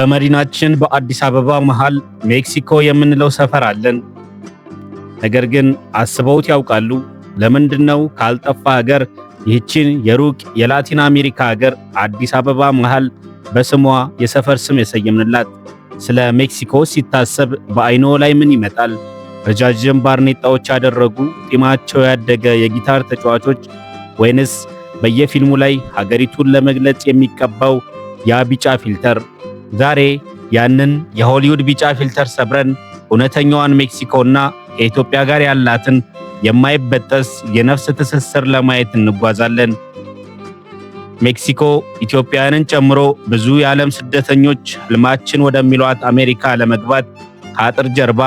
በመዲናችን በአዲስ አበባ መሃል ሜክሲኮ የምንለው ሰፈር አለን። ነገር ግን አስበውት ያውቃሉ? ለምንድነው ካልጠፋ ሀገር ይህችን የሩቅ የላቲን አሜሪካ ሀገር አዲስ አበባ መሃል በስሟ የሰፈር ስም የሰየምንላት? ስለ ሜክሲኮ ሲታሰብ በአይኖ ላይ ምን ይመጣል? ረጃጅም ባርኔጣዎች ያደረጉ ጢማቸው ያደገ የጊታር ተጫዋቾች፣ ወይንስ በየፊልሙ ላይ ሀገሪቱን ለመግለጽ የሚቀባው ያ ቢጫ ፊልተር? ዛሬ ያንን የሆሊውድ ቢጫ ፊልተር ሰብረን እውነተኛዋን ሜክሲኮና ከኢትዮጵያ ጋር ያላትን የማይበጠስ የነፍስ ትስስር ለማየት እንጓዛለን። ሜክሲኮ ኢትዮጵያውያንን ጨምሮ ብዙ የዓለም ስደተኞች ህልማችን ወደሚሏት አሜሪካ ለመግባት ከአጥር ጀርባ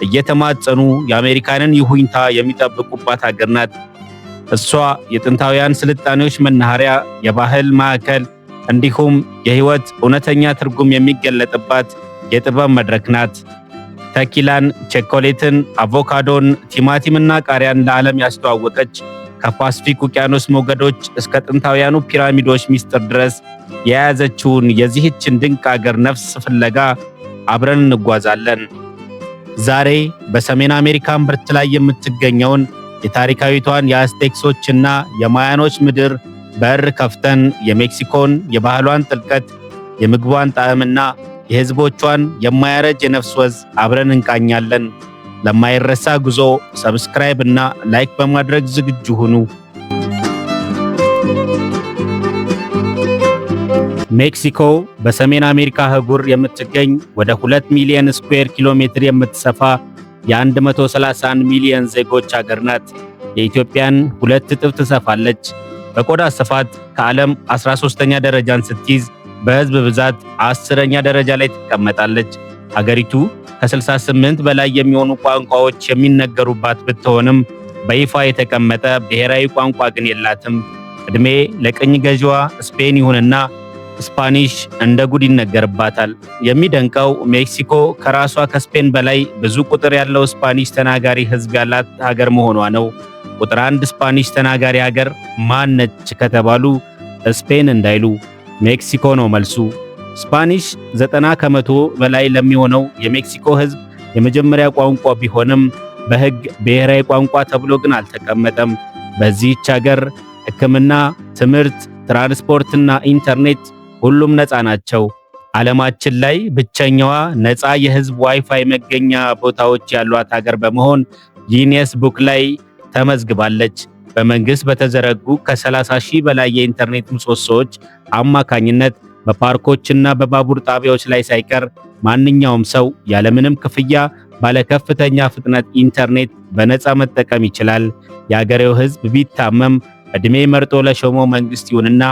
እየተማጸኑ የአሜሪካንን ይሁኝታ የሚጠብቁባት ሀገር ናት። እሷ የጥንታውያን ስልጣኔዎች መናኸሪያ፣ የባህል ማዕከል እንዲሁም የህይወት እውነተኛ ትርጉም የሚገለጥባት የጥበብ መድረክ ናት። ተኪላን፣ ቸኮሌትን፣ አቮካዶን፣ ቲማቲምና ቃሪያን ለዓለም ያስተዋወቀች፣ ከፓስፊክ ውቅያኖስ ሞገዶች እስከ ጥንታውያኑ ፒራሚዶች ሚስጥር ድረስ የያዘችውን የዚህችን ድንቅ አገር ነፍስ ፍለጋ አብረን እንጓዛለን። ዛሬ በሰሜን አሜሪካ እምብርት ላይ የምትገኘውን የታሪካዊቷን የአዝቴክሶችና የማያኖች ምድር በር ከፍተን የሜክሲኮን የባህሏን ጥልቀት፣ የምግቧን ጣዕምና የህዝቦቿን የማያረጅ የነፍስ ወዝ አብረን እንቃኛለን። ለማይረሳ ጉዞ ሰብስክራይብ እና ላይክ በማድረግ ዝግጁ ሁኑ። ሜክሲኮ በሰሜን አሜሪካ አህጉር የምትገኝ ወደ 2 ሚሊዮን ስኩዌር ኪሎ ሜትር የምትሰፋ የ131 ሚሊዮን ዜጎች ሀገር ናት። የኢትዮጵያን 2 እጥፍ ትሰፋለች። በቆዳ ስፋት ከዓለም 13ኛ ደረጃን ስትይዝ በህዝብ ብዛት 10ኛ ደረጃ ላይ ትቀመጣለች። ሀገሪቱ ከ68 በላይ የሚሆኑ ቋንቋዎች የሚነገሩባት ብትሆንም በይፋ የተቀመጠ ብሔራዊ ቋንቋ ግን የላትም። ዕድሜ ለቅኝ ገዢዋ ስፔን ይሁንና ስፓኒሽ እንደ ጉድ ይነገርባታል። የሚደንቀው ሜክሲኮ ከራሷ ከስፔን በላይ ብዙ ቁጥር ያለው ስፓኒሽ ተናጋሪ ህዝብ ያላት ሀገር መሆኗ ነው። ቁጥር 1 ስፓኒሽ ተናጋሪ ሀገር ማን ነች ከተባሉ ስፔን እንዳይሉ ሜክሲኮ ነው መልሱ። ስፓኒሽ 90 ከመቶ በላይ ለሚሆነው የሜክሲኮ ህዝብ የመጀመሪያ ቋንቋ ቢሆንም በህግ ብሔራዊ ቋንቋ ተብሎ ግን አልተቀመጠም። በዚህች ሀገር ሕክምና፣ ትምህርት፣ ትራንስፖርትና ኢንተርኔት ሁሉም ነፃ ናቸው። ዓለማችን ላይ ብቸኛዋ ነፃ የህዝብ ዋይፋይ መገኛ ቦታዎች ያሏት ሀገር በመሆን ጂኒየስ ቡክ ላይ ተመዝግባለች። በመንግስት በተዘረጉ ከ30 ሺህ በላይ የኢንተርኔት ምሰሶዎች አማካኝነት በፓርኮችና በባቡር ጣቢያዎች ላይ ሳይቀር ማንኛውም ሰው ያለምንም ክፍያ ባለከፍተኛ ፍጥነት ኢንተርኔት በነፃ መጠቀም ይችላል። የአገሬው ህዝብ ቢታመም ዕድሜ መርጦ ለሾመው መንግስት ይሁንና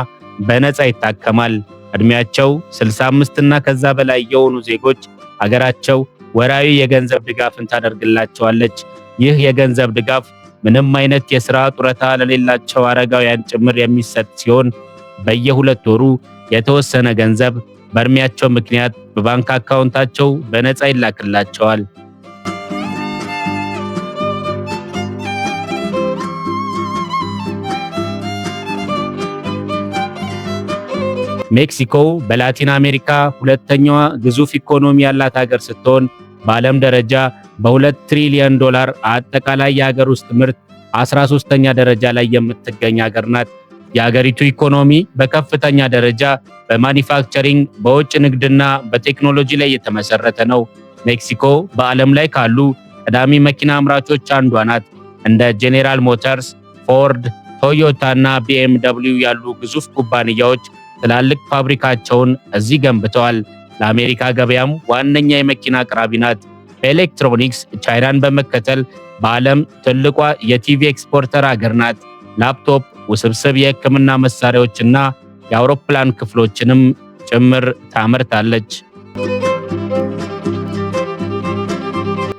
በነፃ ይታከማል። ዕድሜያቸው 65 እና ከዛ በላይ የሆኑ ዜጎች አገራቸው ወራዊ የገንዘብ ድጋፍን ታደርግላቸዋለች። ይህ የገንዘብ ድጋፍ ምንም አይነት የሥራ ጡረታ ለሌላቸው አረጋውያን ጭምር የሚሰጥ ሲሆን በየ2 ወሩ የተወሰነ ገንዘብ በእድሜያቸው ምክንያት በባንክ አካውንታቸው በነፃ ይላክላቸዋል። ሜክሲኮ በላቲን አሜሪካ ሁለተኛዋ ግዙፍ ኢኮኖሚ ያላት ሀገር ስትሆን በዓለም ደረጃ በ2 ትሪሊዮን ዶላር አጠቃላይ የሀገር ውስጥ ምርት 13ኛ ደረጃ ላይ የምትገኝ ሀገር ናት። የሀገሪቱ ኢኮኖሚ በከፍተኛ ደረጃ በማኒፋክቸሪንግ፣ በውጭ ንግድና በቴክኖሎጂ ላይ የተመሰረተ ነው። ሜክሲኮ በዓለም ላይ ካሉ ቀዳሚ መኪና አምራቾች አንዷ ናት። እንደ ጄኔራል ሞተርስ፣ ፎርድ፣ ቶዮታ እና BMW ያሉ ግዙፍ ኩባንያዎች ትላልቅ ፋብሪካቸውን እዚህ ገንብተዋል። ለአሜሪካ ገበያም ዋነኛ የመኪና አቅራቢ ናት። በኤሌክትሮኒክስ ቻይናን በመከተል በዓለም ትልቋ የቲቪ ኤክስፖርተር ሀገር ናት። ላፕቶፕ፣ ውስብስብ የሕክምና መሳሪያዎችና የአውሮፕላን ክፍሎችንም ጭምር ታመርታለች።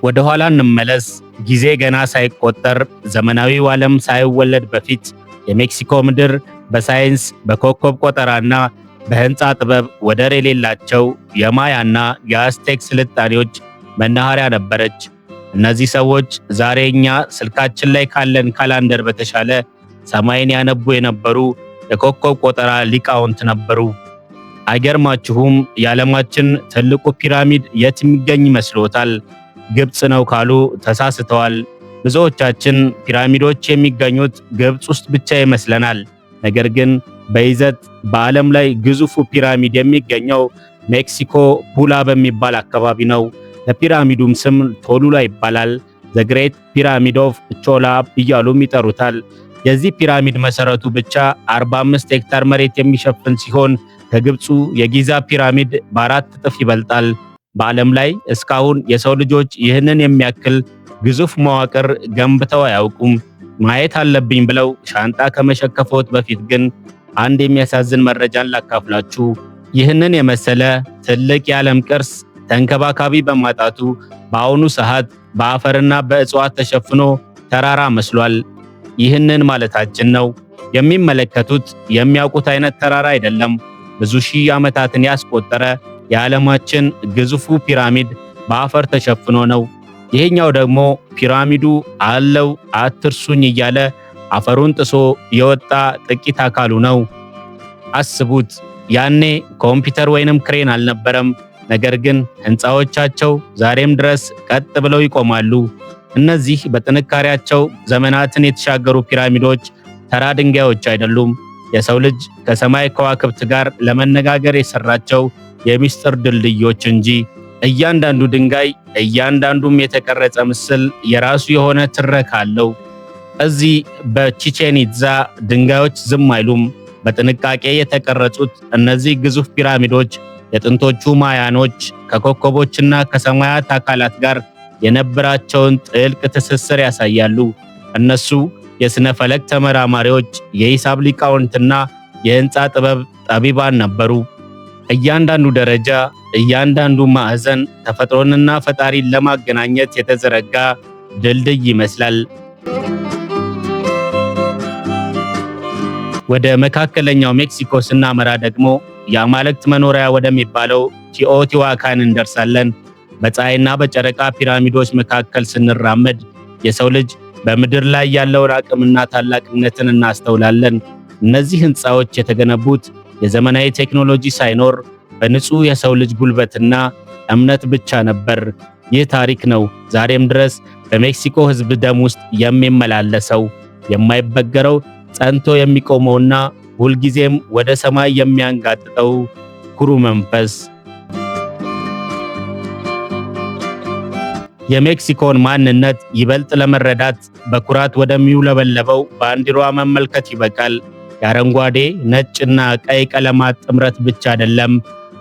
ወደ ኋላ እንመለስ። ጊዜ ገና ሳይቆጠር ዘመናዊው ዓለም ሳይወለድ በፊት የሜክሲኮ ምድር በሳይንስ፣ በኮከብ ቆጠራና በህንፃ ጥበብ ወደር የሌላቸው የማያና የአዝቴክ ስልጣኔዎች መናኸሪያ ነበረች። እነዚህ ሰዎች ዛሬ እኛ ስልካችን ላይ ካለን ካላንደር በተሻለ ሰማይን ያነቡ የነበሩ የኮከብ ቆጠራ ሊቃውንት ነበሩ። አይገርማችሁም? የዓለማችን ትልቁ ፒራሚድ የት የሚገኝ ይመስሎታል? ግብጽ ነው ካሉ ተሳስተዋል። ብዙዎቻችን ፒራሚዶች የሚገኙት ግብጽ ውስጥ ብቻ ይመስለናል። ነገር ግን በይዘት በዓለም ላይ ግዙፉ ፒራሚድ የሚገኘው ሜክሲኮ ፑላ በሚባል አካባቢ ነው። ለፒራሚዱም ስም ቶሉላ ይባላል። ዘ ግሬት ፒራሚድ ኦፍ ቾላ እያሉም ይጠሩታል። የዚህ ፒራሚድ መሰረቱ ብቻ 45 ሄክታር መሬት የሚሸፍን ሲሆን ከግብፁ የጊዛ ፒራሚድ በ4 እጥፍ ይበልጣል። በዓለም ላይ እስካሁን የሰው ልጆች ይህንን የሚያክል ግዙፍ መዋቅር ገንብተው አያውቁም። ማየት አለብኝ ብለው ሻንጣ ከመሸከፎት በፊት ግን አንድ የሚያሳዝን መረጃን ላካፍላችሁ። ይህንን የመሰለ ትልቅ የዓለም ቅርስ ተንከባካቢ በማጣቱ በአሁኑ ሰዓት በአፈርና በእጽዋት ተሸፍኖ ተራራ መስሏል። ይህንን ማለታችን ነው የሚመለከቱት የሚያውቁት አይነት ተራራ አይደለም። ብዙ ሺህ ዓመታትን ያስቆጠረ የዓለማችን ግዙፉ ፒራሚድ በአፈር ተሸፍኖ ነው። ይሄኛው ደግሞ ፒራሚዱ አለው አትርሱኝ እያለ አፈሩን ጥሶ የወጣ ጥቂት አካሉ ነው። አስቡት፣ ያኔ ኮምፒውተር ወይንም ክሬን አልነበረም። ነገር ግን ሕንፃዎቻቸው ዛሬም ድረስ ቀጥ ብለው ይቆማሉ። እነዚህ በጥንካሬያቸው ዘመናትን የተሻገሩ ፒራሚዶች ተራ ድንጋዮች አይደሉም። የሰው ልጅ ከሰማይ ከዋክብት ጋር ለመነጋገር የሰራቸው የሚስጥር ድልድዮች እንጂ። እያንዳንዱ ድንጋይ፣ እያንዳንዱም የተቀረጸ ምስል የራሱ የሆነ ትረካ አለው። እዚህ በቺቼን ኢትዛ ድንጋዮች ዝም አይሉም። በጥንቃቄ የተቀረጹት እነዚህ ግዙፍ ፒራሚዶች የጥንቶቹ ማያኖች ከኮከቦችና ከሰማያት አካላት ጋር የነበራቸውን ጥልቅ ትስስር ያሳያሉ። እነሱ የሥነ ፈለክ ተመራማሪዎች፣ የሂሳብ ሊቃውንትና የሕንፃ ጥበብ ጠቢባን ነበሩ። እያንዳንዱ ደረጃ፣ እያንዳንዱ ማዕዘን ተፈጥሮንና ፈጣሪን ለማገናኘት የተዘረጋ ድልድይ ይመስላል። ወደ መካከለኛው ሜክሲኮ ስናመራ ደግሞ የአማልክት መኖሪያ ወደሚባለው ቲኦቲዋካን እንደርሳለን። በፀሐይና በጨረቃ ፒራሚዶች መካከል ስንራመድ የሰው ልጅ በምድር ላይ ያለውን አቅምና ታላቅነትን እናስተውላለን። እነዚህ ሕንፃዎች የተገነቡት የዘመናዊ ቴክኖሎጂ ሳይኖር በንጹህ የሰው ልጅ ጉልበትና እምነት ብቻ ነበር። ይህ ታሪክ ነው ዛሬም ድረስ በሜክሲኮ ሕዝብ ደም ውስጥ የሚመላለሰው። የማይበገረው ጸንቶ የሚቆመውና ሁልጊዜም ወደ ሰማይ የሚያንጋጥጠው ኩሩ መንፈስ። የሜክሲኮን ማንነት ይበልጥ ለመረዳት በኩራት ወደሚውለበለበው ባንዲራዋ መመልከት ይበቃል። የአረንጓዴ ነጭና ቀይ ቀለማት ጥምረት ብቻ አይደለም፣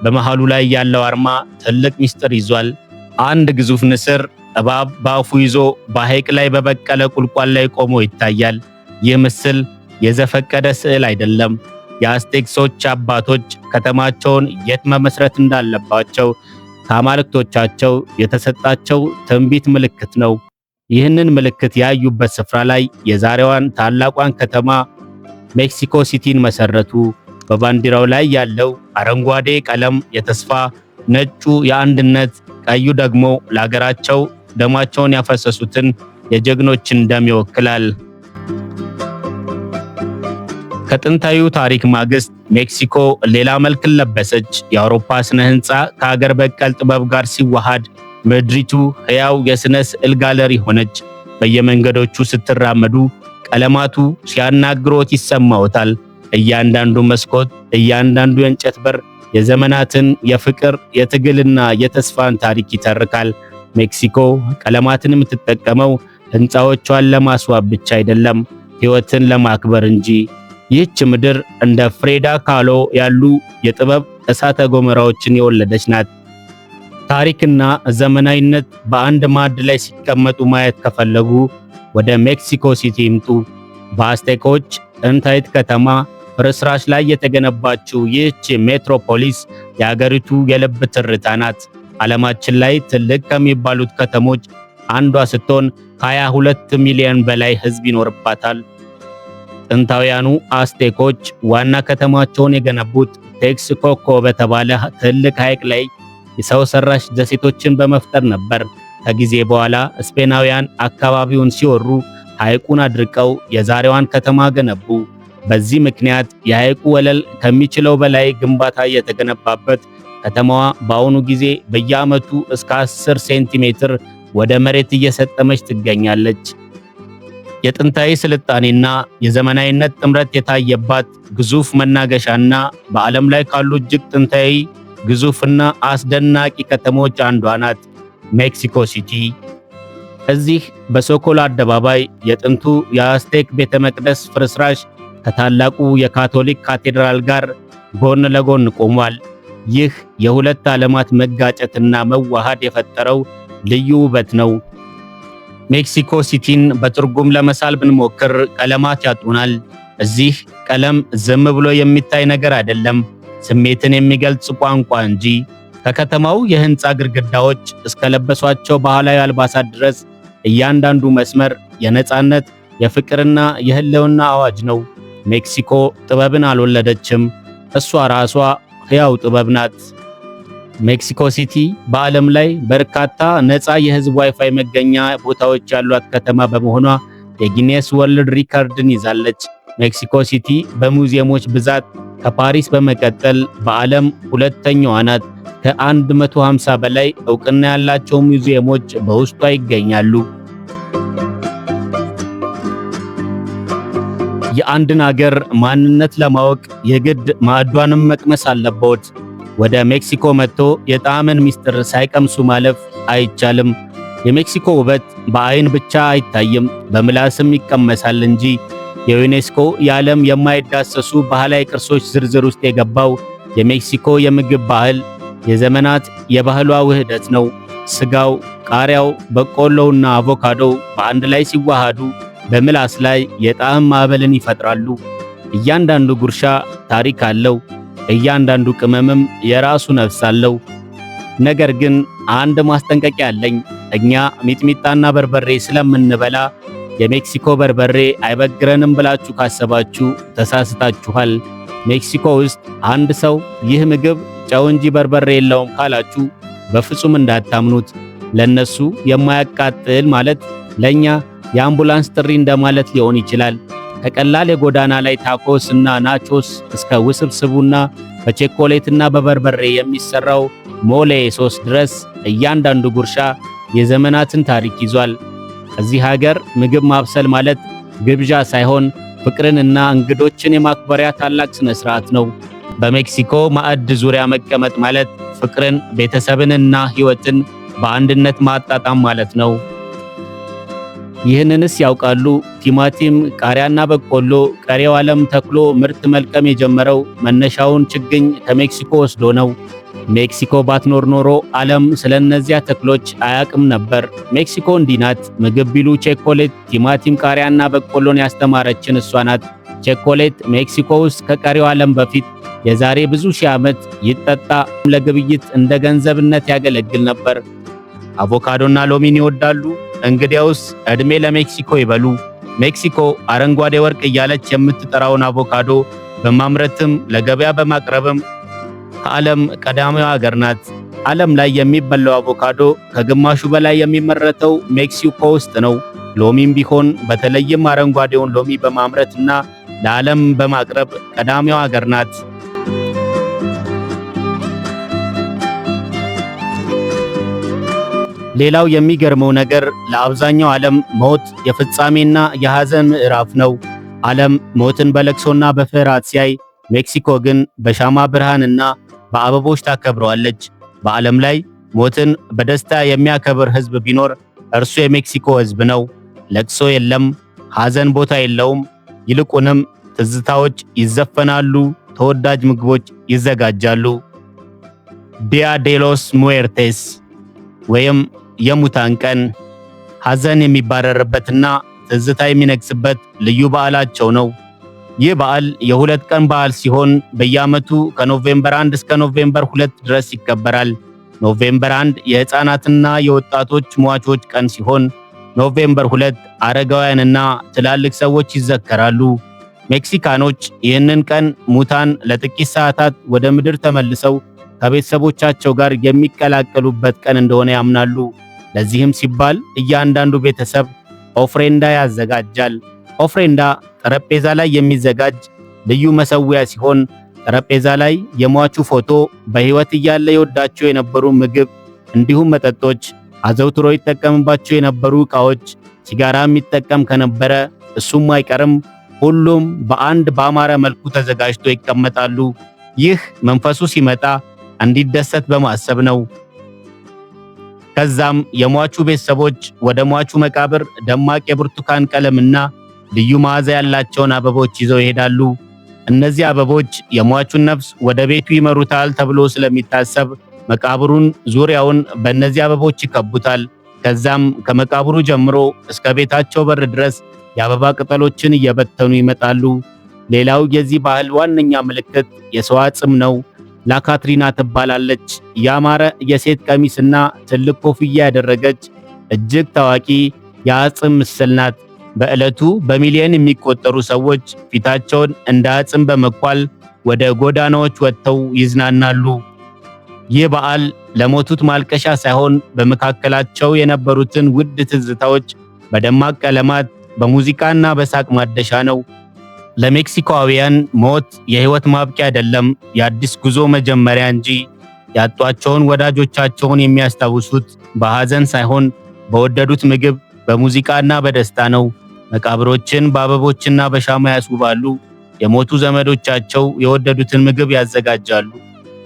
በመሃሉ ላይ ያለው አርማ ትልቅ ምስጢር ይዟል። አንድ ግዙፍ ንስር እባብ በአፉ ይዞ በሐይቅ ላይ በበቀለ ቁልቋል ላይ ቆሞ ይታያል። ይህ ምስል የዘፈቀደ ስዕል አይደለም። የአስቴክሶች አባቶች ከተማቸውን የት መመስረት እንዳለባቸው ከአማልክቶቻቸው የተሰጣቸው ትንቢት ምልክት ነው። ይህንን ምልክት ያዩበት ስፍራ ላይ የዛሬዋን ታላቋን ከተማ ሜክሲኮ ሲቲን መሰረቱ። በባንዲራው ላይ ያለው አረንጓዴ ቀለም የተስፋ፣ ነጩ የአንድነት፣ ቀዩ ደግሞ ለሀገራቸው ደማቸውን ያፈሰሱትን የጀግኖችን ደም ይወክላል። ከጥንታዊው ታሪክ ማግስት ሜክሲኮ ሌላ መልክ ለበሰች። የአውሮፓ ስነ ህንፃ ከሀገር በቀል ጥበብ ጋር ሲዋሃድ ምድሪቱ ሕያው የስነ ስዕል ጋለሪ ሆነች። በየመንገዶቹ ስትራመዱ ቀለማቱ ሲያናግሮት ይሰማዎታል። እያንዳንዱ መስኮት፣ እያንዳንዱ የእንጨት በር የዘመናትን የፍቅር፣ የትግልና የተስፋን ታሪክ ይተርካል። ሜክሲኮ ቀለማትን የምትጠቀመው ህንፃዎቿን ለማስዋብ ብቻ አይደለም፣ ሕይወትን ለማክበር እንጂ። ይህች ምድር እንደ ፍሬዳ ካሎ ያሉ የጥበብ እሳተ ገሞራዎችን የወለደች ናት። ታሪክና ዘመናዊነት በአንድ ማዕድ ላይ ሲቀመጡ ማየት ከፈለጉ ወደ ሜክሲኮ ሲቲ ይምጡ። በአስቴኮች ጥንታዊት ከተማ ፍርስራሽ ላይ የተገነባችው ይህች ሜትሮፖሊስ የአገሪቱ የልብ ትርታ ናት። ዓለማችን ላይ ትልቅ ከሚባሉት ከተሞች አንዷ ስትሆን ከ22 ሚሊዮን በላይ ሕዝብ ይኖርባታል። ጥንታውያኑ አስቴኮች ዋና ከተማቸውን የገነቡት ቴክስኮኮ በተባለ ትልቅ ሐይቅ ላይ የሰው ሰራሽ ደሴቶችን በመፍጠር ነበር። ከጊዜ በኋላ ስፔናውያን አካባቢውን ሲወሩ ሐይቁን አድርቀው የዛሬዋን ከተማ ገነቡ። በዚህ ምክንያት የሐይቁ ወለል ከሚችለው በላይ ግንባታ የተገነባበት ከተማዋ በአሁኑ ጊዜ በየዓመቱ እስከ 10 ሴንቲሜትር ወደ መሬት እየሰጠመች ትገኛለች። የጥንታዊ ስልጣኔና የዘመናዊነት ጥምረት የታየባት ግዙፍ መናገሻና በዓለም ላይ ካሉ እጅግ ጥንታዊ ግዙፍና አስደናቂ ከተሞች አንዷ ናት ሜክሲኮ ሲቲ። እዚህ በሶኮሎ አደባባይ የጥንቱ የአዝቴክ ቤተ መቅደስ ፍርስራሽ ከታላቁ የካቶሊክ ካቴድራል ጋር ጎን ለጎን ቆሟል። ይህ የሁለት ዓለማት መጋጨትና መዋሃድ የፈጠረው ልዩ ውበት ነው። ሜክሲኮ ሲቲን በትርጉም ለመሳል ብንሞክር ቀለማት ያጡናል። እዚህ ቀለም ዝም ብሎ የሚታይ ነገር አይደለም፣ ስሜትን የሚገልጽ ቋንቋ እንጂ። ከከተማው የህንፃ ግድግዳዎች እስከ ለበሷቸው ባህላዊ አልባሳት ድረስ እያንዳንዱ መስመር የነፃነት፣ የፍቅርና የህልውና አዋጅ ነው። ሜክሲኮ ጥበብን አልወለደችም፣ እሷ ራሷ ሕያው ጥበብ ናት። ሜክሲኮ ሲቲ በዓለም ላይ በርካታ ነፃ የህዝብ ዋይፋይ መገኛ ቦታዎች ያሏት ከተማ በመሆኗ የጊኔስ ወርልድ ሪከርድን ይዛለች። ሜክሲኮ ሲቲ በሙዚየሞች ብዛት ከፓሪስ በመቀጠል በዓለም ሁለተኛዋ ናት። ከ150 በላይ እውቅና ያላቸው ሙዚየሞች በውስጧ ይገኛሉ። የአንድን አገር ማንነት ለማወቅ የግድ ማዕዷንም መቅመስ አለበት። ወደ ሜክሲኮ መጥቶ የጣዕምን ምስጢር ሳይቀምሱ ማለፍ አይቻልም። የሜክሲኮ ውበት በአይን ብቻ አይታይም፣ በምላስም ይቀመሳል እንጂ። የዩኔስኮ የዓለም የማይዳሰሱ ባህላዊ ቅርሶች ዝርዝር ውስጥ የገባው የሜክሲኮ የምግብ ባህል የዘመናት የባህሏ ውህደት ነው። ስጋው፣ ቃሪያው፣ በቆሎውና አቮካዶው በአንድ ላይ ሲዋሃዱ በምላስ ላይ የጣዕም ማዕበልን ይፈጥራሉ። እያንዳንዱ ጉርሻ ታሪክ አለው፣ እያንዳንዱ ቅመምም የራሱ ነፍስ አለው። ነገር ግን አንድ ማስጠንቀቂያ አለኝ። እኛ ሚጥሚጣና በርበሬ ስለምንበላ የሜክሲኮ በርበሬ አይበግረንም ብላችሁ ካሰባችሁ ተሳስታችኋል። ሜክሲኮ ውስጥ አንድ ሰው ይህ ምግብ ጨው እንጂ በርበሬ የለውም ካላችሁ በፍጹም እንዳታምኑት። ለነሱ የማያቃጥል ማለት ለኛ የአምቡላንስ ጥሪ እንደማለት ሊሆን ይችላል። ከቀላል የጎዳና ላይ ታኮስ እና ናቾስ እስከ ውስብስቡና በቸኮሌትና በበርበሬ የሚሰራው ሞሌ ሶስ ድረስ እያንዳንዱ ጉርሻ የዘመናትን ታሪክ ይዟል። እዚህ ሀገር ምግብ ማብሰል ማለት ግብዣ ሳይሆን ፍቅርንና እንግዶችን የማክበሪያ ታላቅ ስነ ስርዓት ነው። በሜክሲኮ ማዕድ ዙሪያ መቀመጥ ማለት ፍቅርን፣ ቤተሰብንና ሕይወትን በአንድነት ማጣጣም ማለት ነው። ይህንንስ ያውቃሉ? ቲማቲም፣ ቃሪያና በቆሎ ቀሪው ዓለም ተክሎ ምርት መልቀም የጀመረው መነሻውን ችግኝ ከሜክሲኮ ወስዶ ነው። ሜክሲኮ ባትኖር ኖሮ ዓለም ስለነዚያ ተክሎች አያቅም ነበር። ሜክሲኮ እንዲህ ናት። ምግብ ቢሉ ቸኮሌት፣ ቲማቲም፣ ቃሪያና በቆሎን ያስተማረችን እሷ ናት። ቸኮሌት ሜክሲኮ ውስጥ ከቀሪው ዓለም በፊት የዛሬ ብዙ ሺህ ዓመት ይጠጣ፣ ለግብይት እንደ ገንዘብነት ያገለግል ነበር። አቮካዶና ሎሚን ይወዳሉ? እንግዲያውስ ዕድሜ ለሜክሲኮ ይበሉ። ሜክሲኮ አረንጓዴ ወርቅ እያለች የምትጠራውን አቮካዶ በማምረትም ለገበያ በማቅረብም ከዓለም ቀዳሚዋ ሀገር ናት። ዓለም ላይ የሚበላው አቮካዶ ከግማሹ በላይ የሚመረተው ሜክሲኮ ውስጥ ነው። ሎሚም ቢሆን በተለይም አረንጓዴውን ሎሚ በማምረትና ለዓለም በማቅረብ ቀዳሚዋ ሀገር ናት። ሌላው የሚገርመው ነገር ለአብዛኛው ዓለም ሞት የፍጻሜና የሐዘን ምዕራፍ ነው። ዓለም ሞትን በለቅሶና በፍርሃት ሲያይ፣ ሜክሲኮ ግን በሻማ ብርሃንና በአበቦች ታከብረዋለች። በዓለም ላይ ሞትን በደስታ የሚያከብር ሕዝብ ቢኖር እርሱ የሜክሲኮ ሕዝብ ነው። ለቅሶ የለም፣ ሐዘን ቦታ የለውም። ይልቁንም ትዝታዎች ይዘፈናሉ፣ ተወዳጅ ምግቦች ይዘጋጃሉ። ዲያ ዴሎስ ሙዌርቴስ ወይም የሙታን ቀን ሐዘን የሚባረርበትና ትዝታ የሚነግስበት ልዩ በዓላቸው ነው። ይህ በዓል የሁለት ቀን በዓል ሲሆን በየዓመቱ ከኖቬምበር 1 እስከ ኖቬምበር 2 ድረስ ይከበራል። ኖቬምበር 1 የሕፃናትና የወጣቶች ሟቾች ቀን ሲሆን ኖቬምበር 2 አረጋውያንና ትላልቅ ሰዎች ይዘከራሉ። ሜክሲካኖች ይህንን ቀን ሙታን ለጥቂት ሰዓታት ወደ ምድር ተመልሰው ከቤተሰቦቻቸው ጋር የሚቀላቀሉበት ቀን እንደሆነ ያምናሉ። ለዚህም ሲባል እያንዳንዱ ቤተሰብ ኦፍሬንዳ ያዘጋጃል። ኦፍሬንዳ ጠረጴዛ ላይ የሚዘጋጅ ልዩ መሰዊያ ሲሆን ጠረጴዛ ላይ የሟቹ ፎቶ፣ በሕይወት እያለ የወዳቸው የነበሩ ምግብ እንዲሁም መጠጦች፣ አዘውትሮ ይጠቀምባቸው የነበሩ ዕቃዎች፣ ሲጋራ የሚጠቀም ከነበረ እሱም አይቀርም፣ ሁሉም በአንድ ባማረ መልኩ ተዘጋጅቶ ይቀመጣሉ። ይህ መንፈሱ ሲመጣ እንዲደሰት በማሰብ ነው። ከዛም የሟቹ ቤተሰቦች ወደ ሟቹ መቃብር ደማቅ የብርቱካን ቀለምና ልዩ መዓዛ ያላቸውን አበቦች ይዘው ይሄዳሉ። እነዚህ አበቦች የሟቹን ነፍስ ወደ ቤቱ ይመሩታል ተብሎ ስለሚታሰብ መቃብሩን ዙሪያውን በእነዚህ አበቦች ይከቡታል። ከዛም ከመቃብሩ ጀምሮ እስከ ቤታቸው በር ድረስ የአበባ ቅጠሎችን እየበተኑ ይመጣሉ። ሌላው የዚህ ባህል ዋነኛ ምልክት የሰው አጽም ነው። ላካትሪና ትባላለች። ያማረ የሴት ቀሚስና ትልቅ ኮፍያ ያደረገች እጅግ ታዋቂ የአጽም ምስል ናት። በዕለቱ በሚሊዮን የሚቆጠሩ ሰዎች ፊታቸውን እንደ አጽም በመኳል ወደ ጎዳናዎች ወጥተው ይዝናናሉ። ይህ በዓል ለሞቱት ማልቀሻ ሳይሆን በመካከላቸው የነበሩትን ውድ ትዝታዎች በደማቅ ቀለማት፣ በሙዚቃና በሳቅ ማደሻ ነው። ለሜክሲኮውያን ሞት የሕይወት ማብቂያ አይደለም፣ የአዲስ ጉዞ መጀመሪያ እንጂ። ያጧቸውን ወዳጆቻቸውን የሚያስታውሱት በሐዘን ሳይሆን በወደዱት ምግብ፣ በሙዚቃና በደስታ ነው። መቃብሮችን በአበቦችና በሻማ ያስውባሉ። የሞቱ ዘመዶቻቸው የወደዱትን ምግብ ያዘጋጃሉ።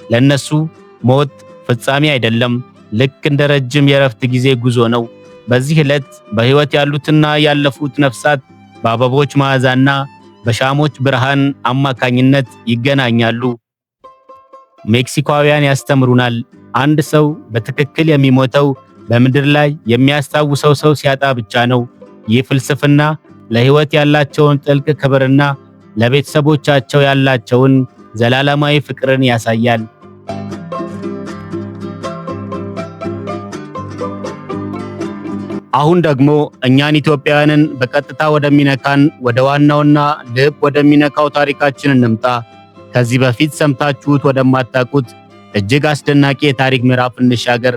ለነሱ ሞት ፍጻሜ አይደለም፣ ልክ እንደ ረጅም የእረፍት ጊዜ ጉዞ ነው። በዚህ ዕለት በሕይወት ያሉትና ያለፉት ነፍሳት በአበቦች መዓዛና በሻሞች ብርሃን አማካኝነት ይገናኛሉ። ሜክሲኮውያን ያስተምሩናል፣ አንድ ሰው በትክክል የሚሞተው በምድር ላይ የሚያስታውሰው ሰው ሲያጣ ብቻ ነው። ይህ ፍልስፍና ለሕይወት ያላቸውን ጥልቅ ክብርና ለቤተሰቦቻቸው ያላቸውን ዘላለማዊ ፍቅርን ያሳያል። አሁን ደግሞ እኛን ኢትዮጵያውያንን በቀጥታ ወደሚነካን ወደ ዋናውና ልብ ወደሚነካው ታሪካችን እንምጣ። ከዚህ በፊት ሰምታችሁት ወደማታውቁት እጅግ አስደናቂ የታሪክ ምዕራፍ እንሻገር።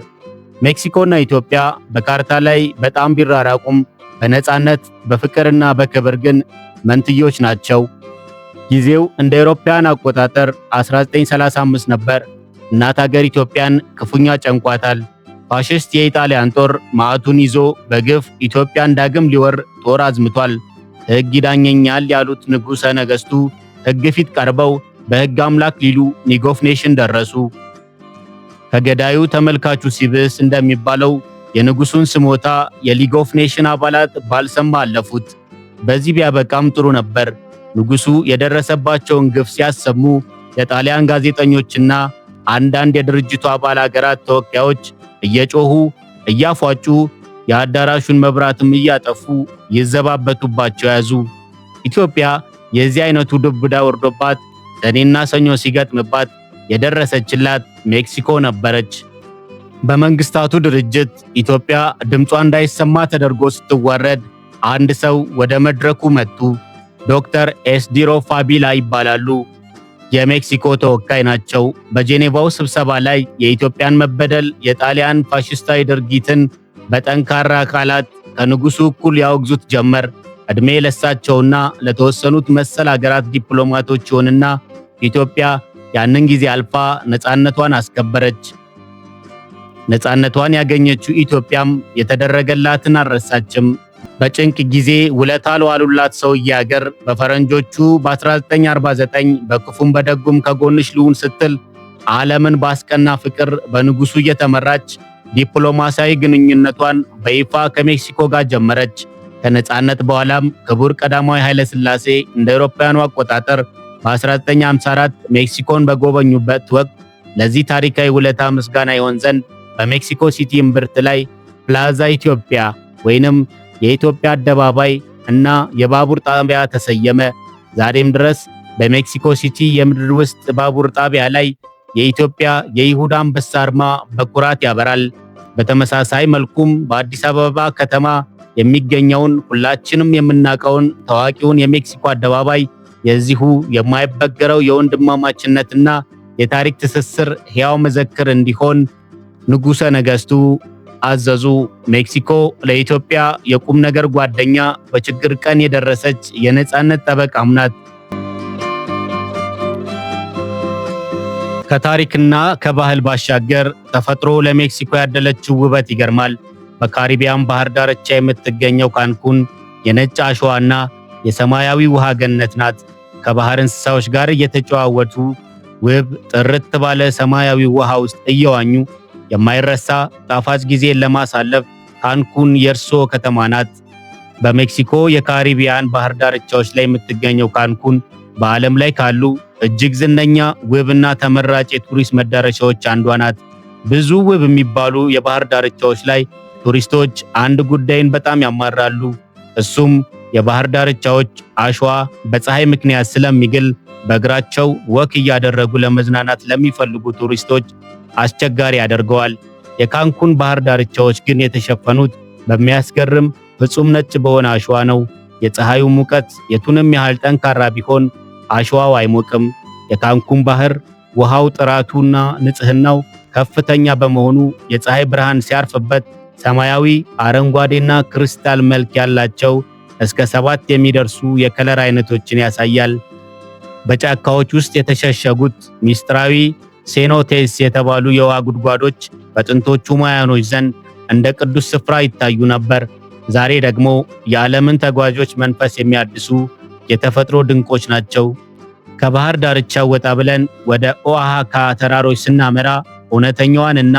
ሜክሲኮና ኢትዮጵያ በካርታ ላይ በጣም ቢራራቁም በነፃነት በፍቅርና በክብር ግን መንትዮች ናቸው። ጊዜው እንደ አውሮፓውያን አቆጣጠር 1935 ነበር። እናት ሀገር ኢትዮጵያን ክፉኛ ጨንቋታል። ፋሽስት የኢጣሊያን ጦር ማዕቱን ይዞ በግፍ ኢትዮጵያን ዳግም ሊወር ጦር አዝምቷል። ሕግ ይዳኘኛል ያሉት ንጉሠ ነገሥቱ ሕግ ፊት ቀርበው በሕግ አምላክ ሊሉ ሊግ ኦፍ ኔሽን ደረሱ። ከገዳዩ ተመልካቹ ሲብስ እንደሚባለው የንጉሱን ስሞታ የሊግ ኦፍ ኔሽን አባላት ባልሰማ አለፉት። በዚህ ቢያበቃም ጥሩ ነበር። ንጉሱ የደረሰባቸውን ግፍ ሲያሰሙ የጣሊያን ጋዜጠኞችና አንዳንድ የድርጅቱ አባል ሀገራት ተወካዮች እየጮሁ እያፏጩ የአዳራሹን መብራትም እያጠፉ ይዘባበቱባቸው ያዙ። ኢትዮጵያ የዚህ አይነቱ ዱብዳ ወርዶባት ሰኔና ሰኞ ሲገጥምባት የደረሰችላት ሜክሲኮ ነበረች። በመንግስታቱ ድርጅት ኢትዮጵያ ድምጿ እንዳይሰማ ተደርጎ ስትዋረድ አንድ ሰው ወደ መድረኩ መጡ። ዶክተር ኤስዲሮ ፋቢላ ይባላሉ። የሜክሲኮ ተወካይ ናቸው። በጄኔቫው ስብሰባ ላይ የኢትዮጵያን መበደል፣ የጣሊያን ፋሽስታዊ ድርጊትን በጠንካራ ቃላት ከንጉሱ እኩል ያወግዙት ጀመር። ዕድሜ ለሳቸውና ለተወሰኑት መሰል ሀገራት ዲፕሎማቶች ይሁንና ኢትዮጵያ ያንን ጊዜ አልፋ ነፃነቷን አስከበረች። ነፃነቷን ያገኘችው ኢትዮጵያም የተደረገላትን አልረሳችም። በጭንቅ ጊዜ ውለታ ለዋሉላት ሰውዬ ሀገር በፈረንጆቹ በ1949 በክፉም በደጉም ከጎንሽ ልሁን ስትል ዓለምን ባስቀና ፍቅር በንጉሱ እየተመራች ዲፕሎማሲያዊ ግንኙነቷን በይፋ ከሜክሲኮ ጋር ጀመረች። ከነፃነት በኋላም ክቡር ቀዳማዊ ኃይለ ሥላሴ እንደ አውሮፓውያኑ አቆጣጠር በ1954 ሜክሲኮን በጎበኙበት ወቅት ለዚህ ታሪካዊ ውለታ ምስጋና ይሆን ዘንድ በሜክሲኮ ሲቲ እምብርት ላይ ፕላዛ ኢትዮጵያ ወይንም የኢትዮጵያ አደባባይ እና የባቡር ጣቢያ ተሰየመ። ዛሬም ድረስ በሜክሲኮ ሲቲ የምድር ውስጥ ባቡር ጣቢያ ላይ የኢትዮጵያ የይሁዳ አንበሳ አርማ በኩራት ያበራል። በተመሳሳይ መልኩም በአዲስ አበባ ከተማ የሚገኘውን ሁላችንም የምናውቀውን ታዋቂውን የሜክሲኮ አደባባይ የዚሁ የማይበገረው የወንድማማችነትና የታሪክ ትስስር ሕያው መዘክር እንዲሆን ንጉሠ ነገሥቱ አዘዙ። ሜክሲኮ ለኢትዮጵያ የቁም ነገር ጓደኛ፣ በችግር ቀን የደረሰች የነፃነት ጠበቃም ናት። ከታሪክና ከባህል ባሻገር ተፈጥሮ ለሜክሲኮ ያደለችው ውበት ይገርማል። በካሪቢያን ባህር ዳርቻ የምትገኘው ካንኩን የነጭ አሸዋና የሰማያዊ ውሃ ገነት ናት። ከባህር እንስሳዎች ጋር እየተጨዋወቱ ውብ ጥርት ባለ ሰማያዊ ውሃ ውስጥ እየዋኙ የማይረሳ ጣፋጭ ጊዜን ለማሳለፍ ካንኩን የእርስዎ ከተማ ናት። በሜክሲኮ የካሪቢያን ባህር ዳርቻዎች ላይ የምትገኘው ካንኩን በዓለም ላይ ካሉ እጅግ ዝነኛ ውብና ተመራጭ የቱሪስት መዳረሻዎች አንዷ ናት። ብዙ ውብ የሚባሉ የባህር ዳርቻዎች ላይ ቱሪስቶች አንድ ጉዳይን በጣም ያማራሉ። እሱም የባህር ዳርቻዎች አሸዋ በፀሐይ ምክንያት ስለሚግል በእግራቸው ወክ እያደረጉ ለመዝናናት ለሚፈልጉ ቱሪስቶች አስቸጋሪ ያደርገዋል። የካንኩን ባህር ዳርቻዎች ግን የተሸፈኑት በሚያስገርም ፍጹም ነጭ በሆነ አሸዋ ነው። የፀሐዩ ሙቀት የቱንም ያህል ጠንካራ ቢሆን አሸዋው አይሞቅም። የካንኩን ባህር ውሃው ጥራቱና ንጽህናው ከፍተኛ በመሆኑ የፀሐይ ብርሃን ሲያርፍበት ሰማያዊ፣ አረንጓዴና ክሪስታል መልክ ያላቸው እስከ 7 የሚደርሱ የከለር አይነቶችን ያሳያል። በጫካዎች ውስጥ የተሸሸጉት ሚስጥራዊ ሴኖቴስ የተባሉ የውሃ ጉድጓዶች በጥንቶቹ ማያኖች ዘንድ እንደ ቅዱስ ስፍራ ይታዩ ነበር። ዛሬ ደግሞ የዓለምን ተጓዦች መንፈስ የሚያድሱ የተፈጥሮ ድንቆች ናቸው። ከባህር ዳርቻው ወጣ ብለን ወደ ኦአሃካ ተራሮች ስናመራ እውነተኛዋንና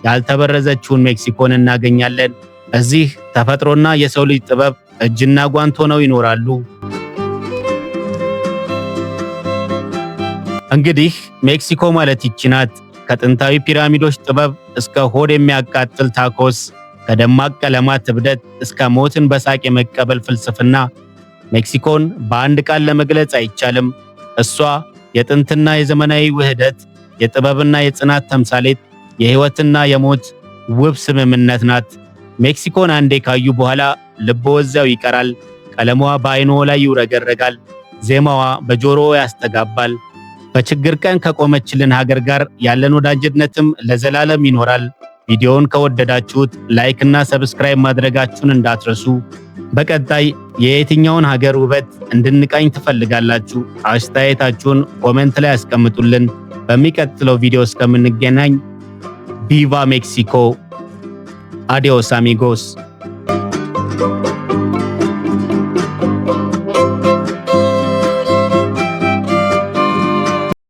ያልተበረዘችውን ሜክሲኮን እናገኛለን። እዚህ ተፈጥሮና የሰው ልጅ ጥበብ እጅና ጓንት ሆነው ይኖራሉ። እንግዲህ ሜክሲኮ ማለት ይቺ ናት። ከጥንታዊ ፒራሚዶች ጥበብ እስከ ሆድ የሚያቃጥል ታኮስ፣ ከደማቅ ቀለማት እብደት እስከ ሞትን በሳቅ የመቀበል ፍልስፍና ሜክሲኮን በአንድ ቃል ለመግለጽ አይቻልም። እሷ የጥንትና የዘመናዊ ውህደት፣ የጥበብና የጽናት ተምሳሌት፣ የሕይወትና የሞት ውብ ስምምነት ናት። ሜክሲኮን አንዴ ካዩ በኋላ ልቦ ወዛው ይቀራል። ቀለሟ በዓይንዎ ላይ ይውረገረጋል። ዜማዋ በጆሮዎ ያስተጋባል። በችግር ቀን ከቆመችልን ሀገር ጋር ያለን ወዳጅነትም ለዘላለም ይኖራል። ቪዲዮውን ከወደዳችሁት ላይክ እና ሰብስክራይብ ማድረጋችሁን እንዳትረሱ። በቀጣይ የየትኛውን ሀገር ውበት እንድንቃኝ ትፈልጋላችሁ? አስተያየታችሁን ኮሜንት ላይ አስቀምጡልን። በሚቀጥለው ቪዲዮ እስከምንገናኝ ቪቫ ሜክሲኮ! አዲዮስ አሚጎስ!